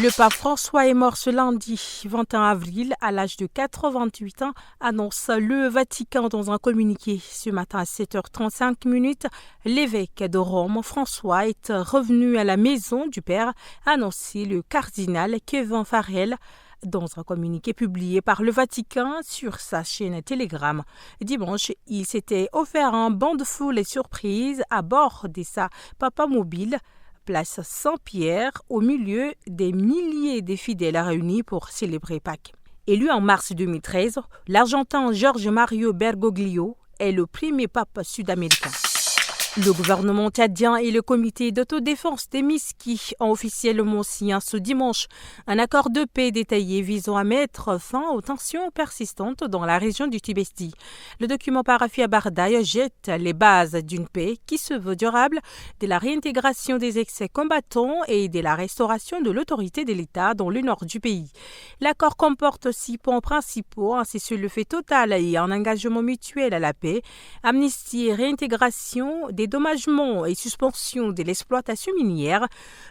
Le pape François est mort ce lundi 21 avril à l'âge de 88 ans, annonce le Vatican dans un communiqué. Ce matin à 7h35, l'évêque de Rome, François, est revenu à la maison du Père, a annoncé le cardinal Kevin Farrell dans un communiqué publié par le Vatican sur sa chaîne Telegram. Dimanche, il s'était offert un banc de foule et surprise à bord de sa papamobile, place Saint-Pierre, au milieu des milliers de fidèles réunis pour célébrer Pâques. Élu en mars 2013, l'Argentin Jorge Mario Bergoglio est le premier pape sud-américain. Le gouvernement tchadien et le comité d'autodéfense des Miski ont officiellement signé ce dimanche un accord de paix détaillé visant à mettre fin aux tensions persistantes dans la région du Tibesti. Le document paraphié à Bardaï jette les bases d'une paix qui se veut durable, de la réintégration des excès combattants et de la restauration de l'autorité de l'État dans le nord du pays. L'accord comporte 6 points principaux, un cessez-le-feu total et un engagement mutuel à la paix, amnistie et réintégration, dédommagement et suspension de l'exploitation minière,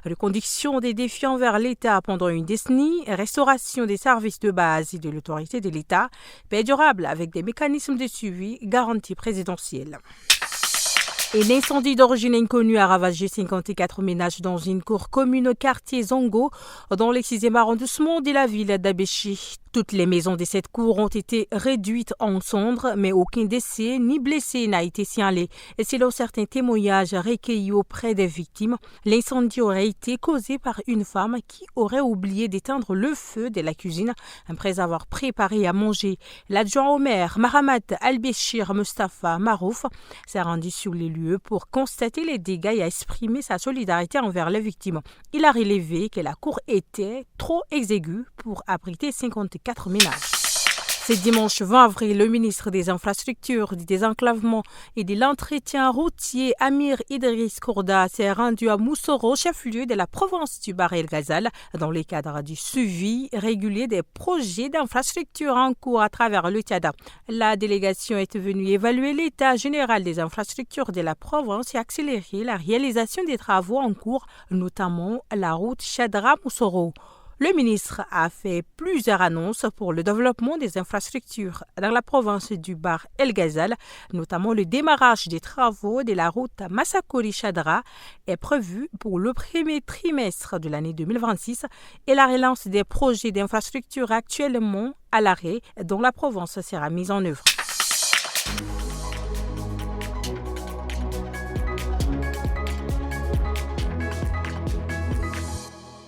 reconduction des défis envers l'État pendant une décennie, restauration des services de base et de l'autorité de l'État, paix durable avec des mécanismes de suivi, garantie présidentielle. Et l'incendie d'origine inconnue a ravagé 54 ménages dans une cour commune au quartier Zongo, dans le 6e arrondissement de la ville d'Abéchi. Toutes les maisons de cette cour ont été réduites en cendres, mais aucun décès ni blessé n'a été signalé. Et selon certains témoignages recueillis auprès des victimes, l'incendie aurait été causé par une femme qui aurait oublié d'éteindre le feu de la cuisine après avoir préparé à manger. L'adjoint au maire, Mahamat Al-Béchir Mustafa Marouf, s'est rendu sur les lieux pour constater les dégâts et a exprimé sa solidarité envers les victimes. Il a relevé que la cour était trop exiguë pour abriter 54 ménages. Ce dimanche 20 avril, le ministre des Infrastructures, du Désenclavement et de l'Entretien routier, Amir Idriss Kourda, s'est rendu à Moussoro, chef-lieu de la province du Bahr El Ghazal, dans le cadre du suivi régulier des projets d'infrastructures en cours à travers le Tchad. La délégation est venue évaluer l'état général des infrastructures de la province et accélérer la réalisation des travaux en cours, notamment la route Chadra-Moussoro. Le ministre a fait plusieurs annonces pour le développement des infrastructures dans la province du Bahr El Ghazal, notamment le démarrage des travaux de la route Massakori-Chadra est prévu pour le premier trimestre de l'année 2026 et la relance des projets d'infrastructures actuellement à l'arrêt dont la province sera mise en œuvre.